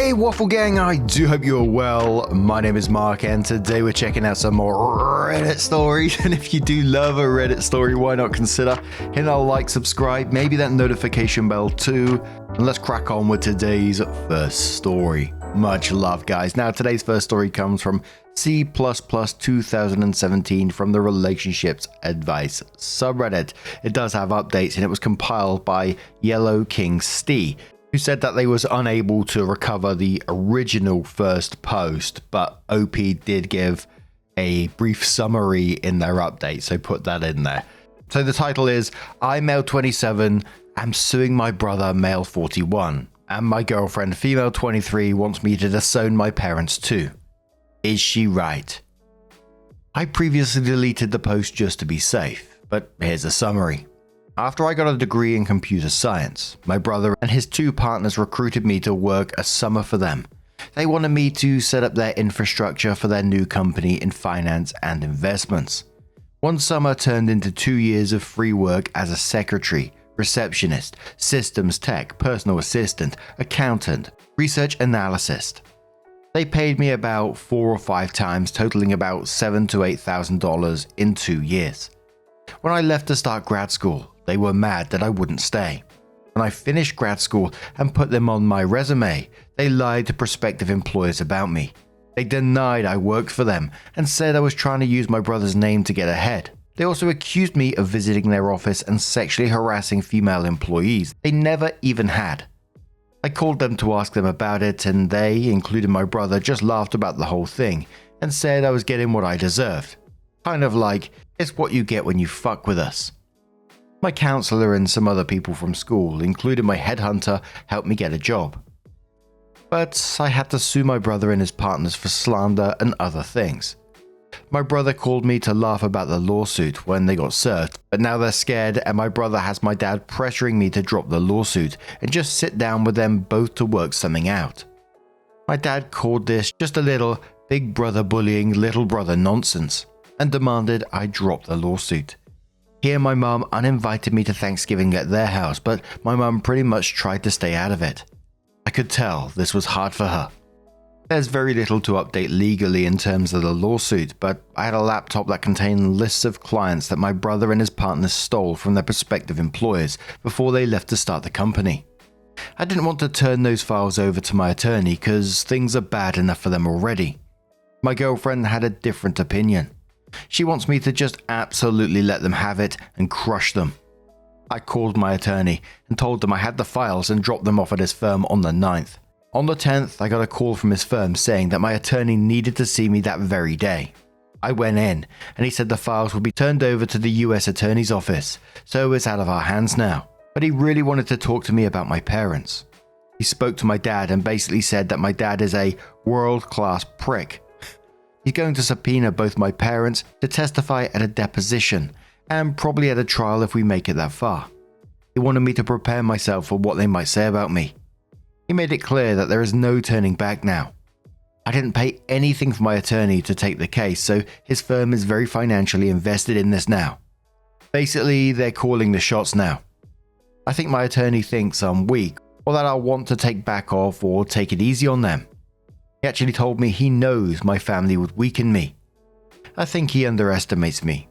Hey Waffle Gang, I do hope you're well. My name is Mark and today we're checking out some more Reddit stories. And if you do love a Reddit story, why not consider hitting a like, subscribe, maybe that notification bell too. And let's crack on with today's first story. Much love, guys. Now today's first story comes from C++ 2017 from the Relationships Advice subreddit. It does have updates and it was compiled by Yellow King Stee, who said that they was unable to recover the original first post, but OP did give a brief summary in their update, so put that in there. So the title is, I, male 27, am suing my brother, male 41, and my girlfriend, female 23, wants me to disown my parents too. Is she right? I previously deleted the post just to be safe, but here's a summary. After I got a degree in computer science, my brother and his two partners recruited me to work a summer for them. They wanted me to set up their infrastructure for their new company in finance and investments. One summer turned into 2 years of free work as a secretary, receptionist, systems tech, personal assistant, accountant, research analyst. They paid me about 4 or 5 times, totaling about $7,000 to $8,000 in 2 years. When I left to start grad school, they were mad that I wouldn't stay. When I finished grad school and put them on my resume, they lied to prospective employers about me. They denied I worked for them and said I was trying to use my brother's name to get ahead. They also accused me of visiting their office and sexually harassing female employees they never even had. I called them to ask them about it and they, including my brother, just laughed about the whole thing and said I was getting what I deserved. Kind of like, it's what you get when you fuck with us. My counselor and some other people from school, including my headhunter, helped me get a job. But I had to sue my brother and his partners for slander and other things. My brother called me to laugh about the lawsuit when they got served, but now they're scared and my brother has my dad pressuring me to drop the lawsuit and just sit down with them both to work something out. My dad called this just a little big brother bullying little brother nonsense and demanded I drop the lawsuit. He and my mum uninvited me to Thanksgiving at their house, but my mum pretty much tried to stay out of it. I could tell this was hard for her. There's very little to update legally in terms of the lawsuit, but I had a laptop that contained lists of clients that my brother and his partners stole from their prospective employers before they left to start the company. I didn't want to turn those files over to my attorney because things are bad enough for them already. My girlfriend had a different opinion. She wants me to just absolutely let them have it and crush them. I called my attorney and told them I had the files and dropped them off at his firm on the 9th. On the 10th, I got a call from his firm saying that my attorney needed to see me that very day. I went in and he said the files would be turned over to the US Attorney's Office, so it's out of our hands now. But he really wanted to talk to me about my parents. He spoke to my dad and basically said that my dad is a world-class prick. He's going to subpoena both my parents to testify at a deposition and probably at a trial if we make it that far. He wanted me to prepare myself for what they might say about me. He made it clear that there is no turning back now. I didn't pay anything for my attorney to take the case, so his firm is very financially invested in this now. Basically, they're calling the shots now. I think my attorney thinks I'm weak or that I'll want to take back off or take it easy on them. He actually told me he knows my family would weaken me. I think he underestimates me.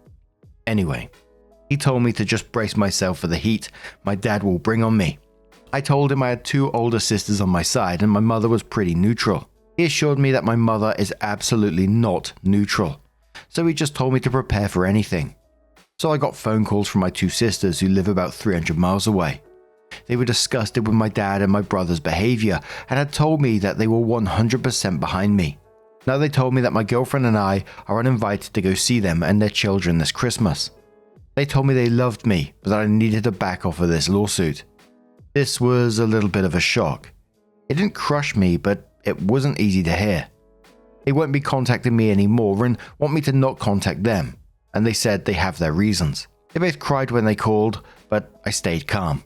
Anyway, he told me to just brace myself for the heat my dad will bring on me. I told him I had 2 older sisters on my side and my mother was pretty neutral. He assured me that my mother is absolutely not neutral. So he just told me to prepare for anything. So I got phone calls from my 2 sisters who live about 300 miles away. They were disgusted with my dad and my brother's behavior and had told me that they were 100% behind me. Now they told me that my girlfriend and I are uninvited to go see them and their children this Christmas. They told me they loved me, but that I needed to back off of this lawsuit. This was a little bit of a shock. It didn't crush me, but it wasn't easy to hear. They won't be contacting me anymore and want me to not contact them, and they said they have their reasons. They both cried when they called, but I stayed calm.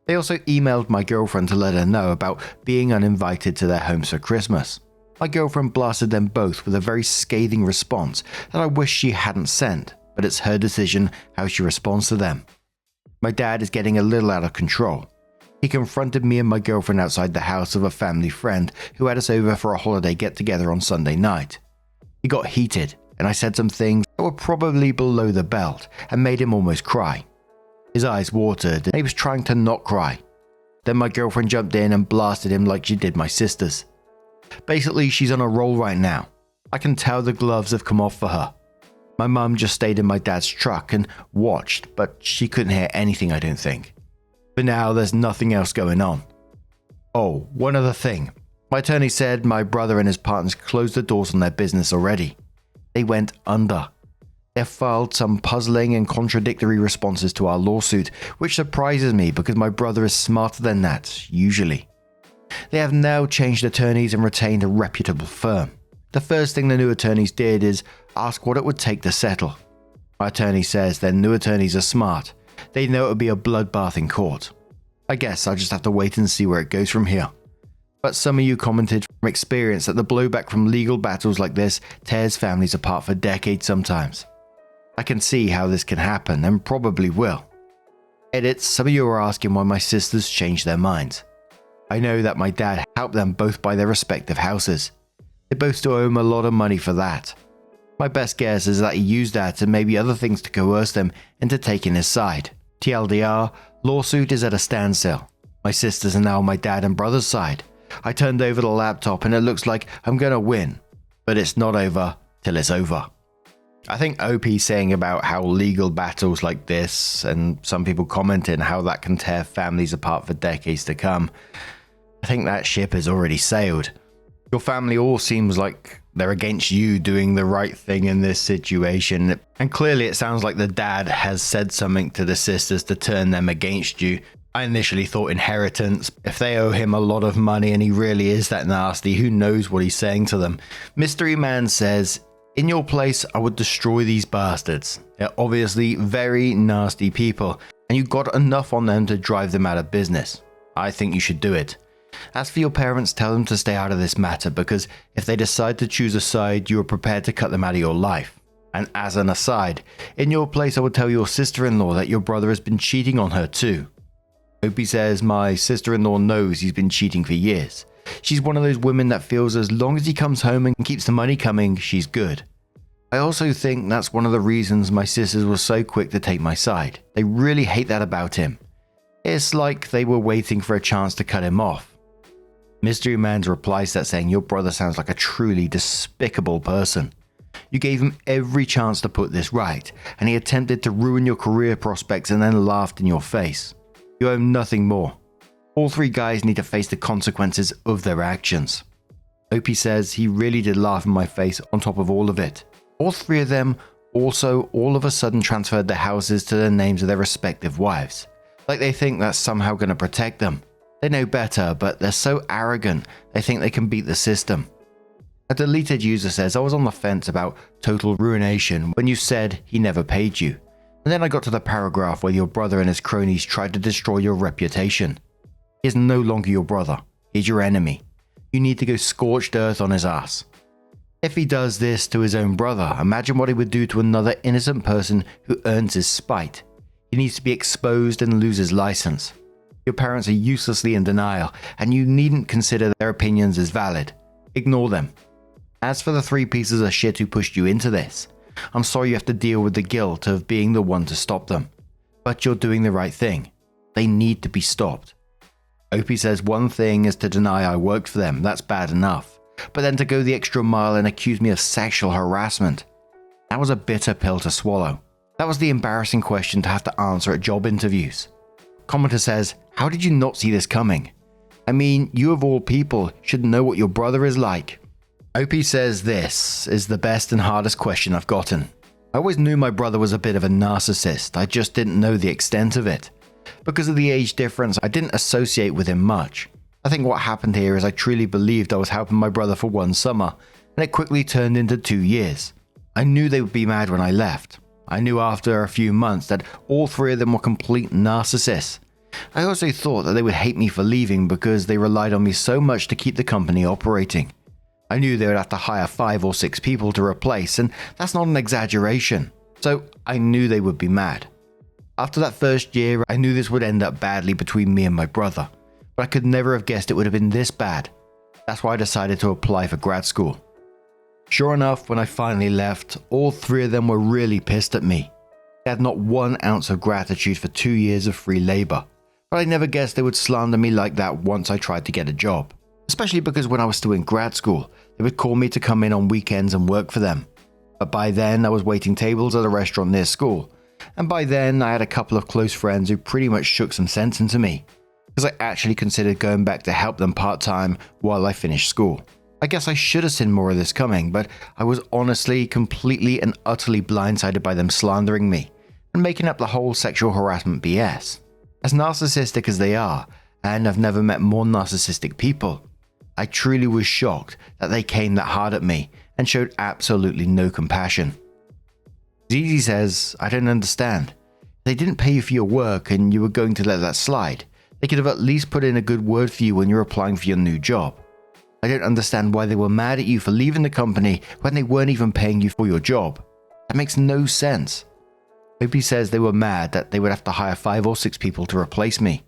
They also emailed my girlfriend to let her know about being uninvited to their homes for Christmas. My girlfriend blasted them both with a very scathing response that I wish she hadn't sent, but it's her decision how she responds to them. My dad is getting a little out of control. He confronted me and my girlfriend outside the house of a family friend who had us over for a holiday get-together on Sunday night. He got heated, and I said some things that were probably below the belt and made him almost cry. His eyes watered, and he was trying to not cry. Then my girlfriend jumped in and blasted him like she did my sisters. Basically, she's on a roll right now. I can tell the gloves have come off for her. My mum just stayed in my dad's truck and watched, but she couldn't hear anything, I don't think. For now, there's nothing else going on. Oh, one other thing. My attorney said my brother and his partners closed the doors on their business already. They went under. They've filed some puzzling and contradictory responses to our lawsuit, which surprises me because my brother is smarter than that, usually. They have now changed attorneys and retained a reputable firm. The first thing the new attorneys did is ask what it would take to settle. My attorney says their new attorneys are smart. They know it would be a bloodbath in court. I guess I'll just have to wait and see where it goes from here. But some of you commented from experience that the blowback from legal battles like this tears families apart for decades sometimes. I can see how this can happen and probably will. Edits, some of you are asking why my sisters changed their minds. I know that my dad helped them both buy their respective houses. They both still owe him a lot of money for that. My best guess is that he used that and maybe other things to coerce them into taking his side. TLDR, lawsuit is at a standstill. My sisters are now on my dad and brother's side. I turned over the laptop and it looks like I'm gonna win. But it's not over till it's over. I think OP saying about how legal battles like this, and some people commenting how that can tear families apart for decades to come, I think that ship has already sailed. Your family all seems like they're against you doing the right thing in this situation, and clearly it sounds like the dad has said something to the sisters to turn them against you. I initially thought inheritance. If they owe him a lot of money and he really is that nasty, who knows what he's saying to them. Mystery Man says, in your place, I would destroy these bastards. They're obviously very nasty people, and you got enough on them to drive them out of business. I think you should do it. As for your parents, tell them to stay out of this matter, because if they decide to choose a side, you are prepared to cut them out of your life. And as an aside, in your place I would tell your sister-in-law that your brother has been cheating on her too. Opie says my sister-in-law knows he's been cheating for years. She's one of those women that feels as long as he comes home and keeps the money coming, she's good. I also think that's one of the reasons my sisters were so quick to take my side. They really hate that about him. It's like they were waiting for a chance to cut him off. Mystery Man's replies that saying your brother sounds like a truly despicable person. You gave him every chance to put this right, and he attempted to ruin your career prospects and then laughed in your face. You owe him nothing more. All three guys need to face the consequences of their actions. Opie says he really did laugh in my face on top of all of it. All three of them also all of a sudden transferred their houses to the names of their respective wives. Like they think that's somehow going to protect them. They know better, but they're so arrogant, they think they can beat the system. A deleted user says, I was on the fence about total ruination when you said he never paid you. And then I got to the paragraph where your brother and his cronies tried to destroy your reputation. He is no longer your brother. He's your enemy. You need to go scorched earth on his ass. If he does this to his own brother, imagine what he would do to another innocent person who earns his spite. He needs to be exposed and lose his license. Your parents are uselessly in denial, and you needn't consider their opinions as valid. Ignore them. As for the three pieces of shit who pushed you into this, I'm sorry you have to deal with the guilt of being the one to stop them. But you're doing the right thing. They need to be stopped. Opie says one thing is to deny I worked for them, that's bad enough. But then to go the extra mile and accuse me of sexual harassment. That was a bitter pill to swallow. That was the embarrassing question to have to answer at job interviews. Commenter says, how did you not see this coming? I mean, you of all people should know what your brother is like. Opie says this is the best and hardest question I've gotten. I always knew my brother was a bit of a narcissist, I just didn't know the extent of it. Because of the age difference, I didn't associate with him much. I think what happened here is I truly believed I was helping my brother for one summer, and it quickly turned into 2 years. I knew they would be mad when I left. I knew after a few months that all three of them were complete narcissists. I also thought that they would hate me for leaving because they relied on me so much to keep the company operating. I knew they would have to hire 5 or 6 people to replace, and that's not an exaggeration. So I knew they would be mad. After that first year, I knew this would end up badly between me and my brother. but I could never have guessed it would have been this bad. That's why I decided to apply for grad school. Sure enough, when I finally left, all three of them were really pissed at me. They had not 1 ounce of gratitude for 2 years of free labor, but I never guessed they would slander me like that once I tried to get a job. Especially because when I was still in grad school, they would call me to come in on weekends and work for them. But by then, I was waiting tables at a restaurant near school, and by then, I had a couple of close friends who pretty much shook some sense into me, because I actually considered going back to help them part-time while I finished school. I guess I should have seen more of this coming, but I was honestly, completely and utterly blindsided by them slandering me and making up the whole sexual harassment BS. As narcissistic as they are, and I've never met more narcissistic people, I truly was shocked that they came that hard at me and showed absolutely no compassion. Zizi says, I don't understand. They didn't pay you for your work and you were going to let that slide. They could have at least put in a good word for you when you're applying for your new job. I don't understand why they were mad at you for leaving the company when they weren't even paying you for your job. That makes no sense. Opie says they were mad that they would have to hire 5 or 6 people to replace me.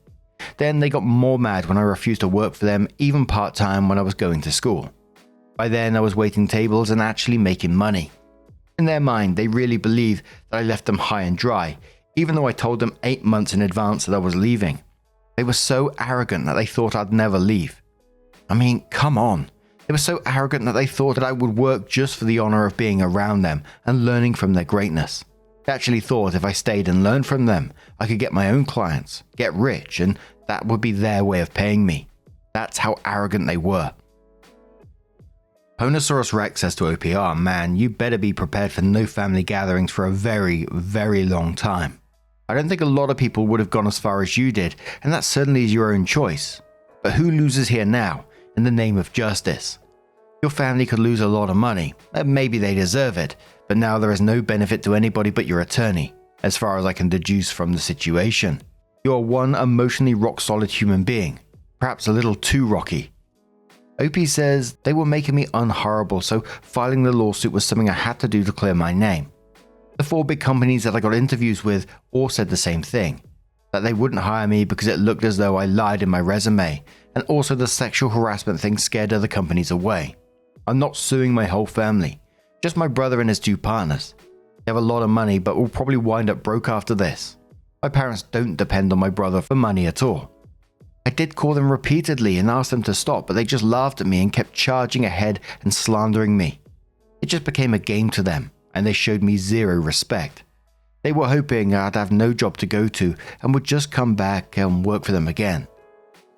Then they got more mad when I refused to work for them, even part-time when I was going to school. By then I was waiting tables and actually making money. In their mind, they really believed that I left them high and dry, even though I told them 8 months in advance that I was leaving. They were so arrogant that they thought I'd never leave. I mean, come on. They were so arrogant that they thought that I would work just for the honor of being around them and learning from their greatness. They actually thought if I stayed and learned from them, I could get my own clients, get rich, and that would be their way of paying me. That's how arrogant they were. Ponosaurus Rex says to OPR, man, you better be prepared for no family gatherings for a very, very long time. I don't think a lot of people would have gone as far as you did, and that certainly is your own choice. But who loses here now, in the name of justice? Your family could lose a lot of money, and maybe they deserve it, but now there is no benefit to anybody but your attorney, as far as I can deduce from the situation. You are one emotionally rock-solid human being, perhaps a little too rocky. Opie says they were making me unhorrible, so filing the lawsuit was something I had to do to clear my name. The 4 big companies that I got interviews with all said the same thing, that they wouldn't hire me because it looked as though I lied in my resume, and also the sexual harassment thing scared other companies away. I'm not suing my whole family, just my brother and his 2 partners. They have a lot of money but will probably wind up broke after this. My parents don't depend on my brother for money at all. I did call them repeatedly and asked them to stop, but they just laughed at me and kept charging ahead and slandering me. It just became a game to them, and they showed me zero respect. They were hoping I'd have no job to go to and would just come back and work for them again.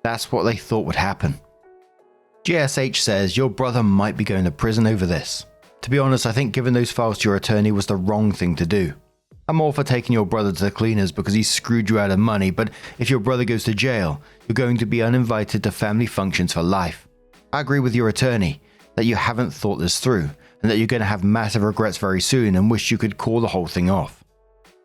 That's what they thought would happen. GSH says your brother might be going to prison over this. To be honest, I think giving those files to your attorney was the wrong thing to do. I'm all for taking your brother to the cleaners because he screwed you out of money, but if your brother goes to jail, you're going to be uninvited to family functions for life. I agree with your attorney that you haven't thought this through and that you're going to have massive regrets very soon and wish you could call the whole thing off.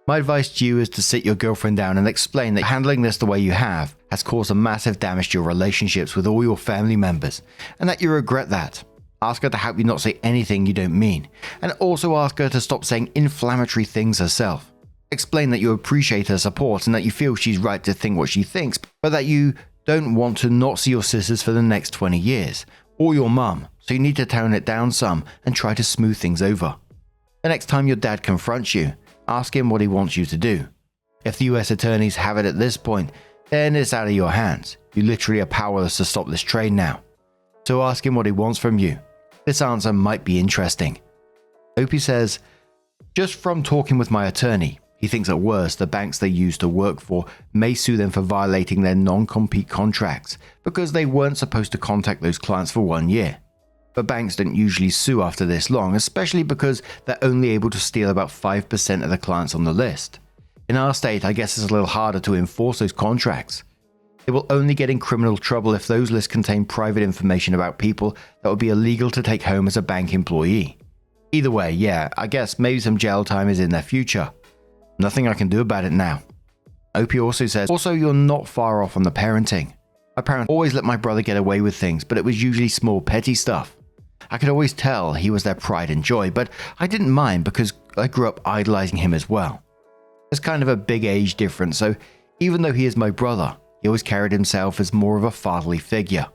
My advice to you is to sit your girlfriend down and explain that handling this the way you have has caused a massive damage to your relationships with all your family members and that you regret that. Ask her to help you not say anything you don't mean, and also ask her to stop saying inflammatory things herself. Explain that you appreciate her support and that you feel she's right to think what she thinks, but that you don't want to not see your sisters for the next 20 years, or your mum, so you need to tone it down some and try to smooth things over. The next time your dad confronts you, ask him what he wants you to do. If the US attorneys have it at this point, then it's out of your hands. You literally are powerless to stop this train now. So ask him what he wants from you. This answer might be interesting. Opie says, just from talking with my attorney, he thinks at worst the banks they used to work for may sue them for violating their non-compete contracts because they weren't supposed to contact those clients for 1 year. But banks don't usually sue after this long, especially because they're only able to steal about 5% of the clients on the list. In our state, I guess it's a little harder to enforce those contracts. They will only get in criminal trouble if those lists contain private information about people that would be illegal to take home as a bank employee. Either way, yeah, I guess maybe some jail time is in their future. Nothing I can do about it now. Opie also says, also you're not far off on the parenting. My parents always let my brother get away with things, but it was usually small petty stuff. I could always tell he was their pride and joy, but I didn't mind because I grew up idolizing him as well. There's kind of a big age difference, so even though he is my brother, He always carried himself as more of a fatherly figure.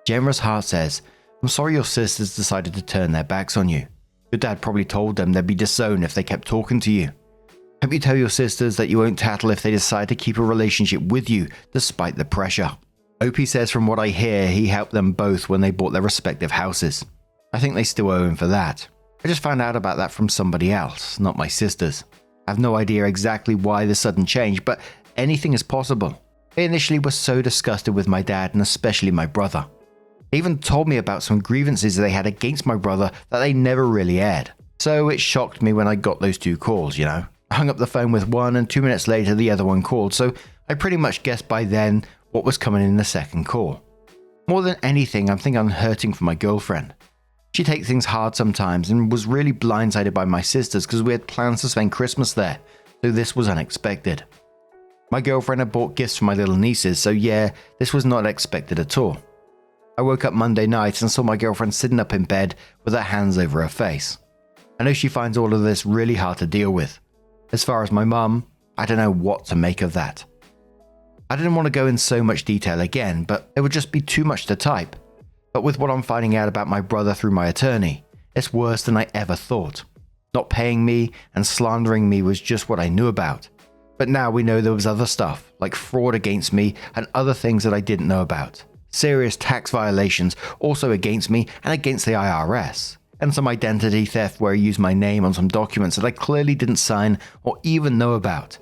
Generous Heart says, I'm sorry your sisters decided to turn their backs on you. Your dad probably told them they'd be disowned if they kept talking to you. Hope you tell your sisters that you won't tattle if they decide to keep a relationship with you despite the pressure. Opie says from what I hear, he helped them both when they bought their respective houses. I think they still owe him for that. I just found out about that from somebody else, not my sisters. I have no idea exactly why the sudden change, but anything is possible. They initially were so disgusted with my dad and especially my brother. They even told me about some grievances they had against my brother that they never really aired. So it shocked me when I got those 2 calls, you know. I hung up the phone with one and 2 minutes later the other one called, so I pretty much guessed by then what was coming in the second call. More than anything, I'm thinking I'm hurting for my girlfriend. She takes things hard sometimes and was really blindsided by my sisters because we had plans to spend Christmas there, so this was unexpected. My girlfriend had bought gifts for my little nieces, so yeah, this was not expected at all. I woke up Monday night and saw my girlfriend sitting up in bed with her hands over her face. I know she finds all of this really hard to deal with. As far as my mum, I don't know what to make of that. I didn't want to go in so much detail again, but it would just be too much to type. But with what I'm finding out about my brother through my attorney, it's worse than I ever thought. Not paying me and slandering me was just what I knew about. But now we know there was other stuff, like fraud against me and other things that I didn't know about. Serious tax violations also against me and against the IRS. And some identity theft where he used my name on some documents that I clearly didn't sign or even know about.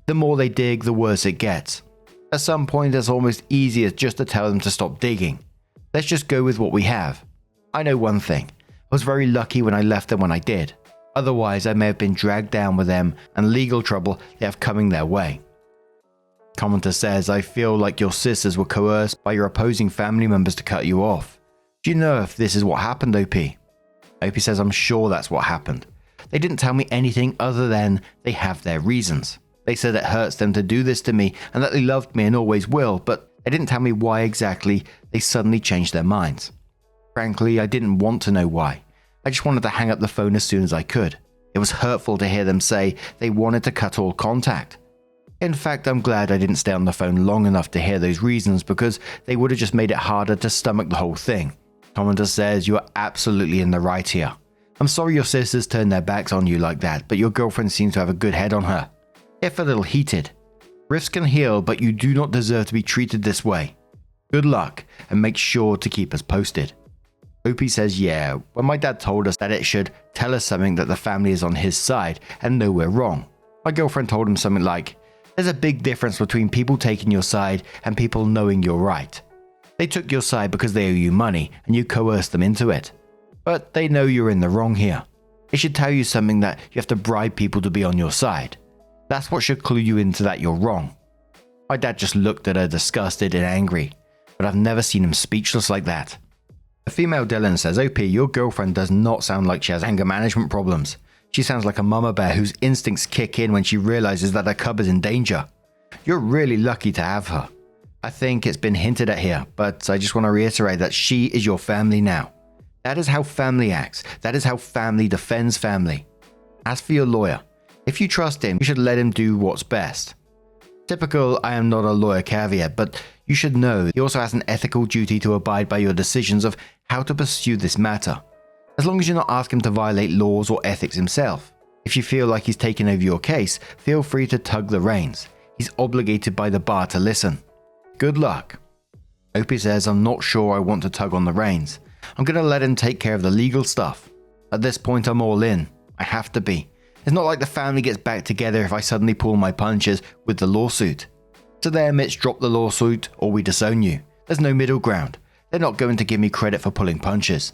The more they dig, the worse it gets. At some point, it's almost easier just to tell them to stop digging. Let's just go with what we have. I know one thing. I was very lucky when I left them when I did. Otherwise, I may have been dragged down with them and legal trouble they have coming their way. Commenter says, I feel like your sisters were coerced by your opposing family members to cut you off. Do you know if this is what happened, OP? OP says, I'm sure that's what happened. They didn't tell me anything other than they have their reasons. They said it hurts them to do this to me and that they loved me and always will, but they didn't tell me why exactly they suddenly changed their minds. Frankly, I didn't want to know why. I just wanted to hang up the phone as soon as I could. It was hurtful to hear them say they wanted to cut all contact. In fact, I'm glad I didn't stay on the phone long enough to hear those reasons because they would have just made it harder to stomach the whole thing. Commenter says, you are absolutely in the right here. I'm sorry your sisters turned their backs on you like that, but your girlfriend seems to have a good head on her. If a little heated. Rifts can heal, but you do not deserve to be treated this way. Good luck, and make sure to keep us posted. Opie says, yeah, when my dad told us that it should tell us something that the family is on his side and know we're wrong. My girlfriend told him something like, there's a big difference between people taking your side and people knowing you're right. They took your side because they owe you money and you coerced them into it. But they know you're in the wrong here. It should tell you something that you have to bribe people to be on your side. That's what should clue you into that you're wrong. My dad just looked at her disgusted and angry, but I've never seen him speechless like that. A female Dylan says, OP, your girlfriend does not sound like she has anger management problems. She sounds like a mama bear whose instincts kick in when she realizes that her cub is in danger. You're really lucky to have her. I think it's been hinted at here, but I just want to reiterate that she is your family now. That is how family acts. That is how family defends family. As for your lawyer, if you trust him, you should let him do what's best. Typical I am not a lawyer caveat, but you should know he also has an ethical duty to abide by your decisions of how to pursue this matter. As long as you're not asking him to violate laws or ethics himself. If you feel like he's taking over your case, feel free to tug the reins. He's obligated by the bar to listen. Good luck. Opie says, I'm not sure I want to tug on the reins. I'm going to let him take care of the legal stuff. At this point, I'm all in. I have to be. It's not like the family gets back together if I suddenly pull my punches with the lawsuit. To them, it's drop the lawsuit or we disown you. There's no middle ground. They're not going to give me credit for pulling punches.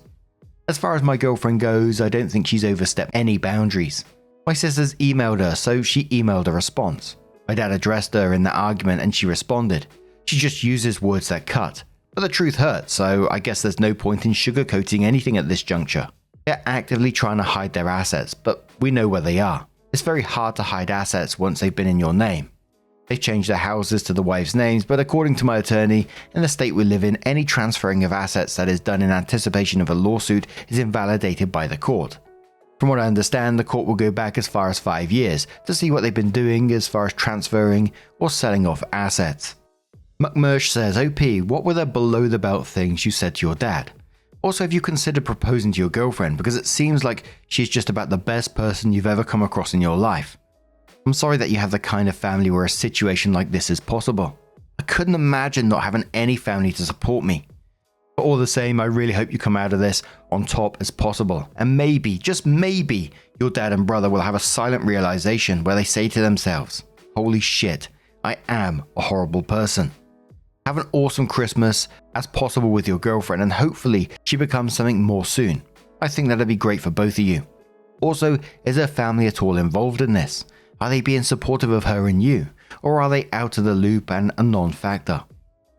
As far as my girlfriend goes, I don't think she's overstepped any boundaries. My sisters emailed her, so she emailed a response. My dad addressed her in the argument and she responded. She just uses words that cut. But the truth hurts, so I guess there's no point in sugarcoating anything at this juncture. They're actively trying to hide their assets, but we know where they are. It's very hard to hide assets once they've been in your name. They've changed their houses to the wives' names, but according to my attorney, in the state we live in, any transferring of assets that is done in anticipation of a lawsuit is invalidated by the court. From what I understand, the court will go back as far as 5 years to see what they've been doing as far as transferring or selling off assets. McMursh says, OP, what were the below the belt things you said to your dad? Also, have you considered proposing to your girlfriend, because it seems like she's just about the best person you've ever come across in your life. I'm sorry that you have the kind of family where a situation like this is possible. I couldn't imagine not having any family to support me. But all the same, I really hope you come out of this on top as possible. And maybe, just maybe, your dad and brother will have a silent realization where they say to themselves, holy shit, I am a horrible person. Have an awesome Christmas as possible with your girlfriend, and hopefully she becomes something more soon. I think that'd be great for both of you. Also, is her family at all involved in this? Are they being supportive of her and you? Or are they out of the loop and a non-factor?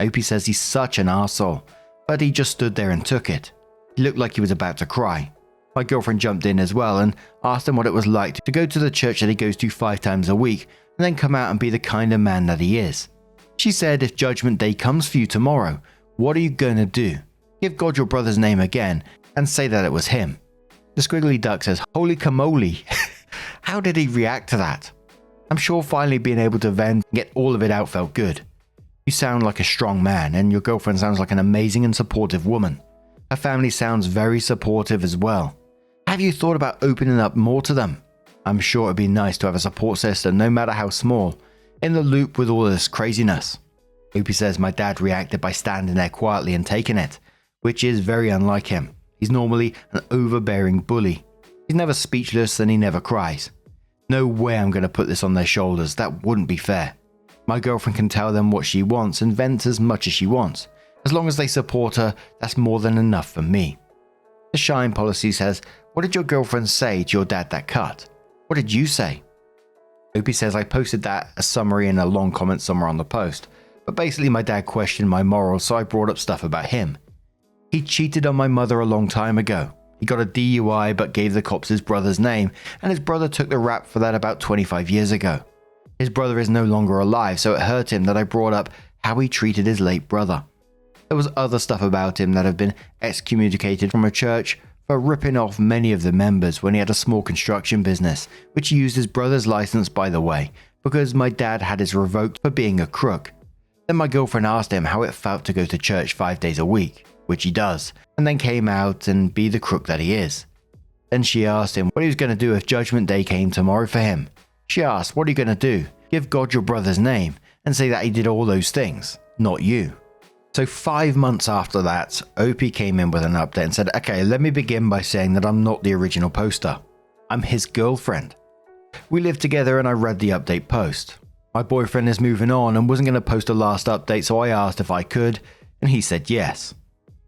Opie says he's such an arsehole, but he just stood there and took it. He looked like he was about to cry. My girlfriend jumped in as well and asked him what it was like to go to the church that he goes to 5 times a week and then come out and be the kind of man that he is. She said, if Judgment Day comes for you tomorrow, what are you going to do? Give God your brother's name again and say that it was him. The Squiggly Duck says, holy camoli. How did he react to that? I'm sure finally being able to vent and get all of it out felt good. You sound like a strong man, and your girlfriend sounds like an amazing and supportive woman. Her family sounds very supportive as well. Have you thought about opening up more to them? I'm sure it'd be nice to have a support system, no matter how small, in the loop with all this craziness. Opie says my dad reacted by standing there quietly and taking it, which is very unlike him. He's normally an overbearing bully. He's never speechless and he never cries. No way I'm going to put this on their shoulders, that wouldn't be fair. My girlfriend can tell them what she wants and vent as much as she wants. As long as they support her, that's more than enough for me. The Shine policy says, what did your girlfriend say to your dad that cut? What did you say? Opie says I posted that a summary in a long comment somewhere on the post, but basically my dad questioned my morals, so I brought up stuff about him. He cheated on my mother a long time ago. He got a DUI but gave the cops his brother's name, and his brother took the rap for that about 25 years ago. His brother is no longer alive, so it hurt him that I brought up how he treated his late brother. There was other stuff about him that have been excommunicated from a church for ripping off many of the members when he had a small construction business, which he used his brother's license, by the way, because my dad had his revoked for being a crook. Then my girlfriend asked him how it felt to go to church 5 days a week, which he does, and then came out and be the crook that he is. Then she asked him what he was going to do if Judgment Day came tomorrow for him. She asked, what are you going to do? Give God your brother's name and say that he did all those things, not you. So 5 months after that, OP came in with an update and said, okay, let me begin by saying that I'm not the original poster. I'm his girlfriend. We lived together and I read the update post. My boyfriend is moving on and wasn't going to post a last update, so I asked if I could, and he said yes.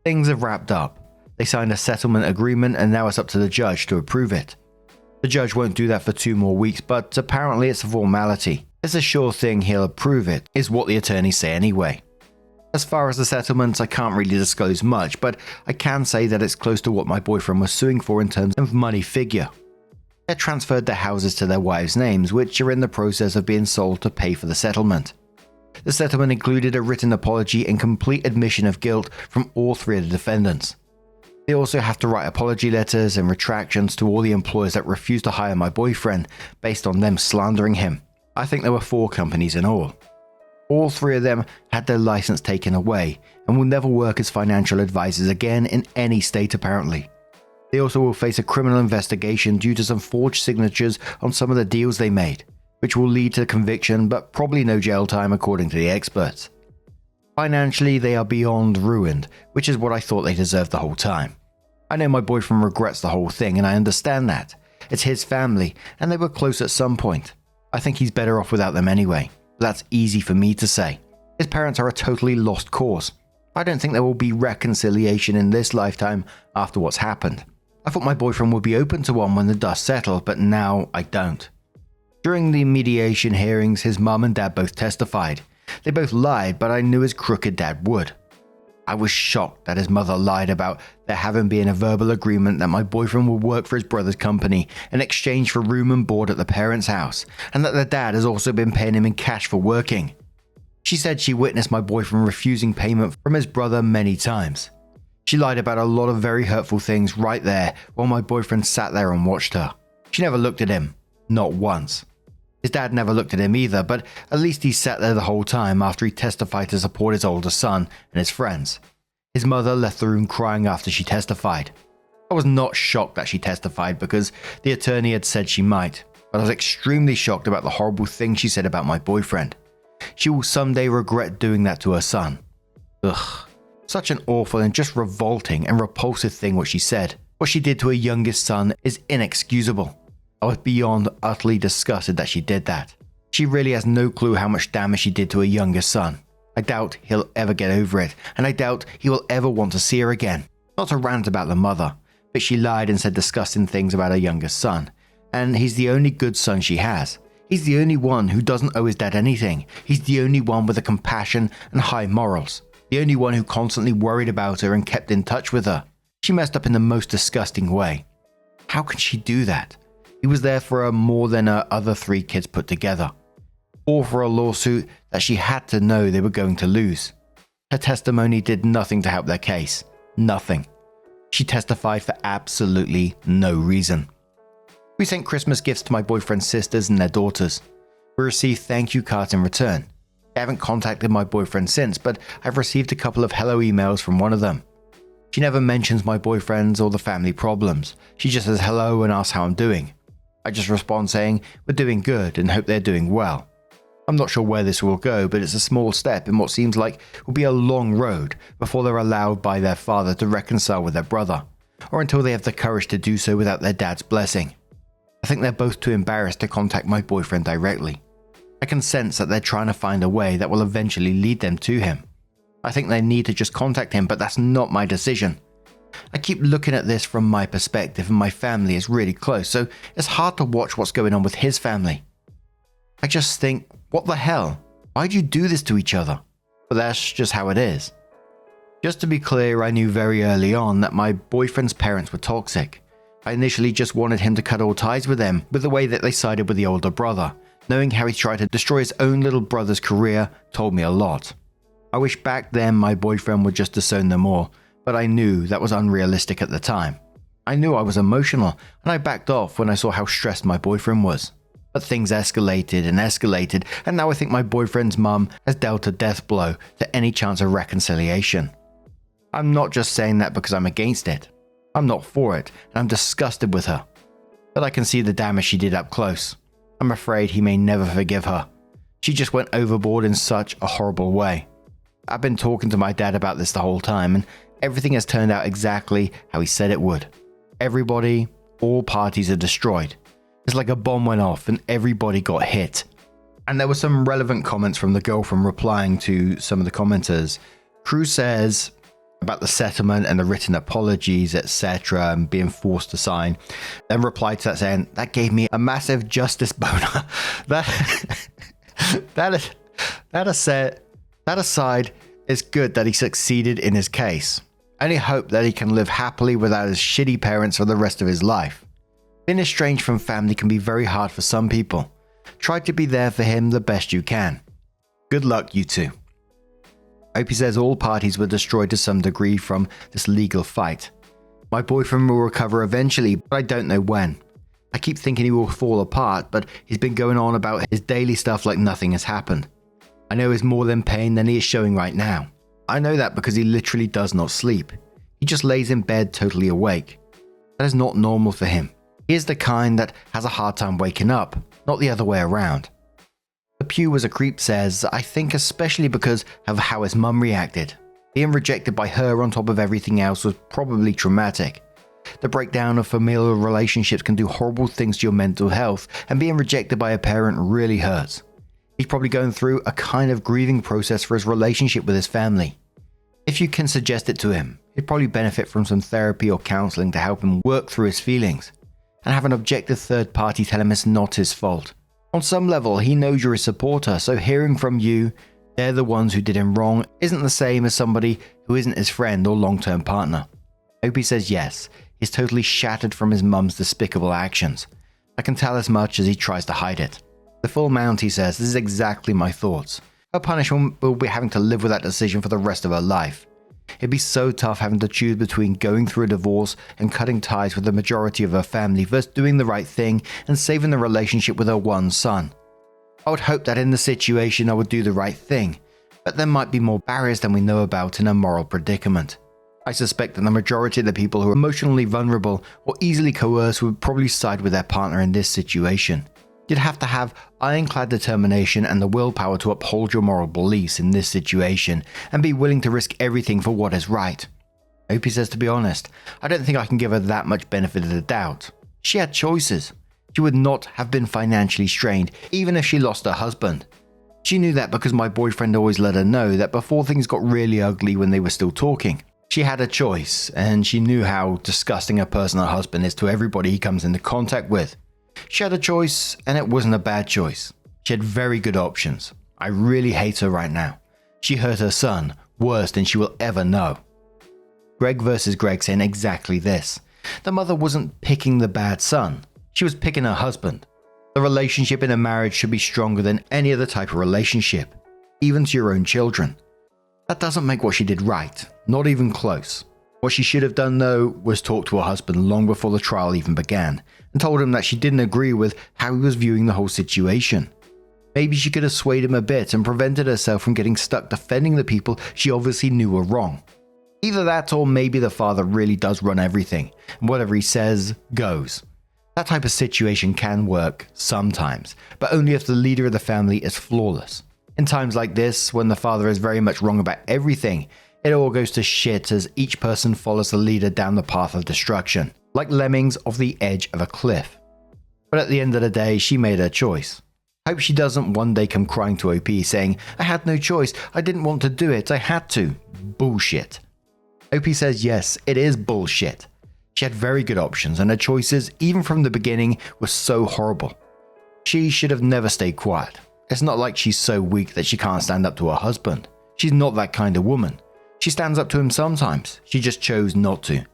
Things have wrapped up. They signed a settlement agreement and now it's up to the judge to approve it. The judge won't do that for 2 more weeks, but apparently it's a formality. It's a sure thing he'll approve it, is what the attorneys say anyway. As far as the settlements, I can't really disclose much, but I can say that it's close to what my boyfriend was suing for in terms of money figure. They transferred their houses to their wives' names, which are in the process of being sold to pay for the settlement. The settlement included a written apology and complete admission of guilt from all 3 of the defendants. They also have to write apology letters and retractions to all the employers that refused to hire my boyfriend based on them slandering him. I think there were 4 companies in all. All 3 of them had their license taken away and will never work as financial advisors again in any state apparently. They also will face a criminal investigation due to some forged signatures on some of the deals they made, which will lead to conviction but probably no jail time according to the experts. Financially, they are beyond ruined, which is what I thought they deserved the whole time. I know my boyfriend regrets the whole thing and I understand that. It's his family and they were close at some point. I think he's better off without them anyway. That's easy for me to say. His parents are a totally lost cause. I don't think there will be reconciliation in this lifetime after what's happened. I thought my boyfriend would be open to one when the dust settled, but now I don't. During the mediation hearings, his mum and dad both testified. They both lied, but I knew his crooked dad would. I was shocked that his mother lied about there having been a verbal agreement that my boyfriend would work for his brother's company in exchange for room and board at the parents' house, and that the dad has also been paying him in cash for working. She said she witnessed my boyfriend refusing payment from his brother many times. She lied about a lot of very hurtful things right there while my boyfriend sat there and watched her. She never looked at him. Not once. His dad never looked at him either, but at least he sat there the whole time after he testified to support his older son and his friends. His mother left the room crying after she testified. I was not shocked that she testified because the attorney had said she might, but I was extremely shocked about the horrible things she said about my boyfriend. She will someday regret doing that to her son. Ugh. Such an awful and just revolting and repulsive thing what she said. What she did to her youngest son is inexcusable. I was beyond utterly disgusted that she did that. She really has no clue how much damage she did to her youngest son. I doubt he'll ever get over it, and I doubt he will ever want to see her again. Not to rant about the mother, but she lied and said disgusting things about her youngest son, and he's the only good son she has. He's the only one who doesn't owe his dad anything. He's the only one with a compassion and high morals. The only one who constantly worried about her and kept in touch with her. She messed up in the most disgusting way. How can she do that? He was there for her more than her other 3 kids put together. Or for a lawsuit that she had to know they were going to lose. Her testimony did nothing to help their case. Nothing. She testified for absolutely no reason. We sent Christmas gifts to my boyfriend's sisters and their daughters. We received thank you cards in return. I haven't contacted my boyfriend since, but I've received a couple of hello emails from one of them. She never mentions my boyfriend's or the family problems. She just says hello and asks how I'm doing. I just respond saying we're doing good and hope they're doing well. I'm not sure where this will go, but it's a small step in what seems like will be a long road before they're allowed by their father to reconcile with their brother, or until they have the courage to do so without their dad's blessing. I think they're both too embarrassed to contact my boyfriend directly. I can sense that they're trying to find a way that will eventually lead them to him. I think they need to just contact him, but that's not my decision. I keep looking at this from my perspective and my family is really close, so it's hard to watch what's going on with his family. I just think, what the hell? Why'd you do this to each other? But that's just how it is. Just to be clear, I knew very early on that my boyfriend's parents were toxic. I initially just wanted him to cut all ties with them, with the way that they sided with the older brother. Knowing how he tried to destroy his own little brother's career told me a lot. I wish back then my boyfriend would just disown them all, but I knew that was unrealistic at the time. I knew I was emotional, and I backed off when I saw how stressed my boyfriend was. But things escalated, and now I think my boyfriend's mum has dealt a death blow to any chance of reconciliation. I'm not just saying that because I'm against it. I'm not for it, and I'm disgusted with her. But I can see the damage she did up close. I'm afraid he may never forgive her. She just went overboard in such a horrible way. I've been talking to my dad about this the whole time, and everything has turned out exactly how he said it would. Everybody, all parties are destroyed. It's like a bomb went off and everybody got hit. And there were some relevant comments from the girl from replying to some of the commenters. Crew says about the settlement and the written apologies, etc., and being forced to sign. Then replied to that saying, that gave me a massive justice boner. That aside, it's good that he succeeded in his case. I only hope that he can live happily without his shitty parents for the rest of his life. Being estranged from family can be very hard for some people. Try to be there for him the best you can. Good luck, you two. Opie says all parties were destroyed to some degree from this legal fight. My boyfriend will recover eventually, but I don't know when. I keep thinking he will fall apart, but he's been going on about his daily stuff like nothing has happened. I know he's more in pain than he is showing right now. I know that because he literally does not sleep. He just lays in bed totally awake. That is not normal for him. He is the kind that has a hard time waking up, not the other way around. The Pew as a creep says, I think especially because of how his mum reacted. Being rejected by her on top of everything else was probably traumatic. The breakdown of familial relationships can do horrible things to your mental health, and being rejected by a parent really hurts. He's probably going through a kind of grieving process for his relationship with his family. If you can suggest it to him, he'd probably benefit from some therapy or counseling to help him work through his feelings, and have an objective third party tell him it's not his fault. On some level, he knows you're a supporter, so hearing from you, they're the ones who did him wrong, isn't the same as somebody who isn't his friend or long-term partner. Opie says yes, he's totally shattered from his mum's despicable actions. I can tell as much as he tries to hide it. The full mount, he says, this is exactly my thoughts. Her punishment will be having to live with that decision for the rest of her life. It'd be so tough having to choose between going through a divorce and cutting ties with the majority of her family versus doing the right thing and saving the relationship with her one son. I would hope that in the situation I would do the right thing, but there might be more barriers than we know about in a moral predicament. I suspect that the majority of the people who are emotionally vulnerable or easily coerced would probably side with their partner in this situation. You'd have to have ironclad determination and the willpower to uphold your moral beliefs in this situation and be willing to risk everything for what is right. Opie says, to be honest, I don't think I can give her that much benefit of the doubt. She had choices. She would not have been financially strained even if she lost her husband. She knew that because my boyfriend always let her know that before things got really ugly when they were still talking. She had a choice, and she knew how disgusting a person her husband is to everybody he comes into contact with. She had a choice, and it wasn't a bad choice. She had very good options. I really hate her right now. She hurt her son worse than she will ever know. Greg versus Greg saying exactly this. The mother wasn't picking the bad son. She was picking her husband. The relationship in a marriage should be stronger than any other type of relationship, even to your own children. That doesn't make what she did right, not even close. What she should have done though was talk to her husband long before the trial even began and told him that she didn't agree with how he was viewing the whole situation. Maybe she could have swayed him a bit and prevented herself from getting stuck defending the people she obviously knew were wrong. Either that or maybe the father really does run everything and whatever he says goes. That type of situation can work sometimes, but only if the leader of the family is flawless. In times like this, when the father is very much wrong about everything, it all goes to shit as each person follows the leader down the path of destruction, like lemmings off the edge of a cliff. But at the end of the day, she made her choice. I hope she doesn't one day come crying to OP saying, I had no choice, I didn't want to do it, I had to. Bullshit. OP says yes, it is bullshit. She had very good options and her choices, even from the beginning, were so horrible. She should have never stayed quiet. It's not like she's so weak that she can't stand up to her husband. She's not that kind of woman. She stands up to him sometimes, she just chose not to.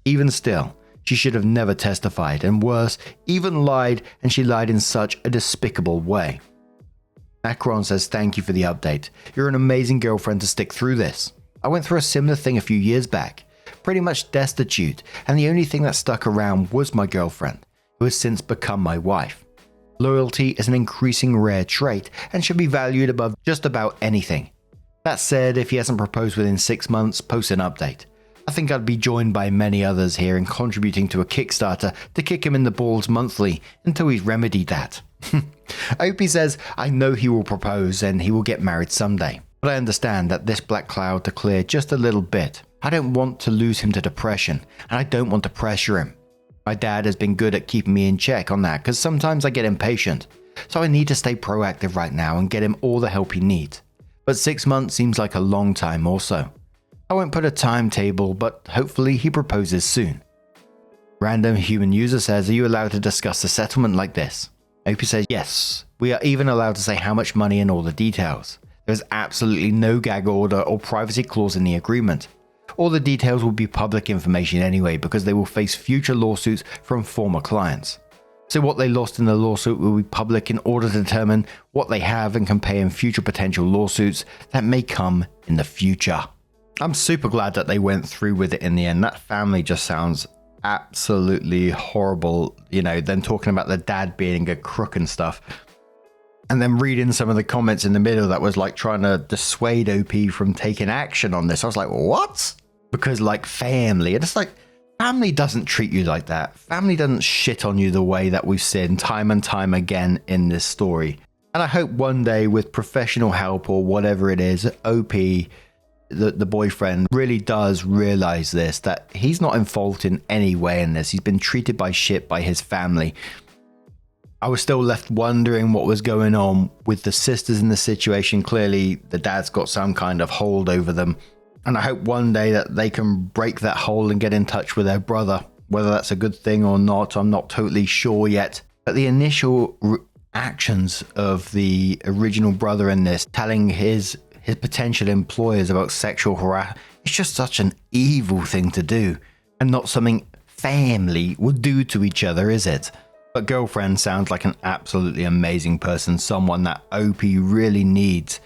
Even still, she should have never testified, and worse, even lied, and she lied in such a despicable way. Macron says thank you for the update. You're an amazing girlfriend to stick through this. I went through a similar thing a few years back, pretty much destitute, and the only thing that stuck around was my girlfriend, who has since become my wife. Loyalty is an increasing rare trait and should be valued above just about anything. That said, if he hasn't proposed within 6 months, post an update. I think I'd be joined by many others here in contributing to a Kickstarter to kick him in the balls monthly until he's remedied that. Opie says, I know he will propose and he will get married someday, but I understand that this black cloud to clear just a little bit. I don't want to lose him to depression, and I don't want to pressure him. My dad has been good at keeping me in check on that because sometimes I get impatient, so I need to stay proactive right now and get him all the help he needs. But 6 months seems like a long time also. I won't put a timetable, but hopefully he proposes soon. Random human user says, are you allowed to discuss the settlement like this? Opie says yes, we are even allowed to say how much money and all the details. There is absolutely no gag order or privacy clause in the agreement. All the details will be public information anyway because they will face future lawsuits from former clients. So what they lost in the lawsuit will be public in order to determine what they have and can pay in future potential lawsuits that may come in the future. I'm super glad that they went through with it in the end. That family just sounds absolutely horrible, you know, then talking about the dad being a crook and stuff. And then reading some of the comments in the middle that was like trying to dissuade OP from taking action on this. I was like, what? Because like family, and it's like, family doesn't treat you like that. Family doesn't shit on you the way that we've seen time and time again in this story. And I hope one day with professional help or whatever it is, OP, the boyfriend, really does realize this, that he's not in fault in any way in this. He's been treated by shit by his family. I was still left wondering what was going on with the sisters in the situation. Clearly, the dad's got some kind of hold over them. And I hope one day that they can break that hold and get in touch with their brother. Whether that's a good thing or not, I'm not totally sure yet. But the initial actions of the original brother in this, telling his potential employers about sexual harassment, it's just such an evil thing to do. And not something family would do to each other, is it? But girlfriend sounds like an absolutely amazing person, someone that OP really needs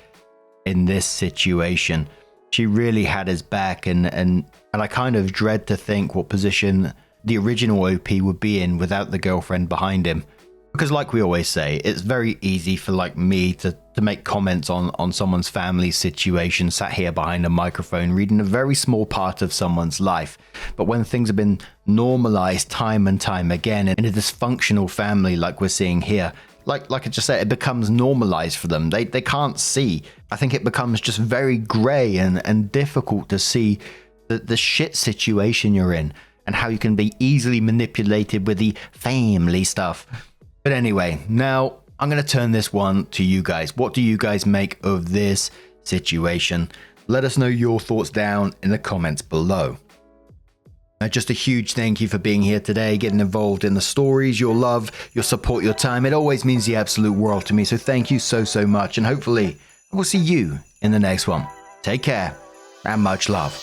in this situation. She really had his back, and I kind of dread to think what position the original OP would be in without the girlfriend behind him. Because like we always say, it's very easy for like me to make comments on someone's family situation, sat here behind a microphone reading a very small part of someone's life. But when things have been normalized time and time again in a dysfunctional family like we're seeing here, like I just said, it becomes normalized for them. They can't see. I think it becomes just very grey and difficult to see the shit situation you're in and how you can be easily manipulated with the family stuff. But anyway, now I'm going to turn this one to you guys. What do you guys make of this situation? Let us know your thoughts down in the comments below. Just a huge thank you for being here today, getting involved in the stories, your love, your support, your time. It always means the absolute world to me. So thank you so much. And hopefully we'll see you in the next one. Take care and much love.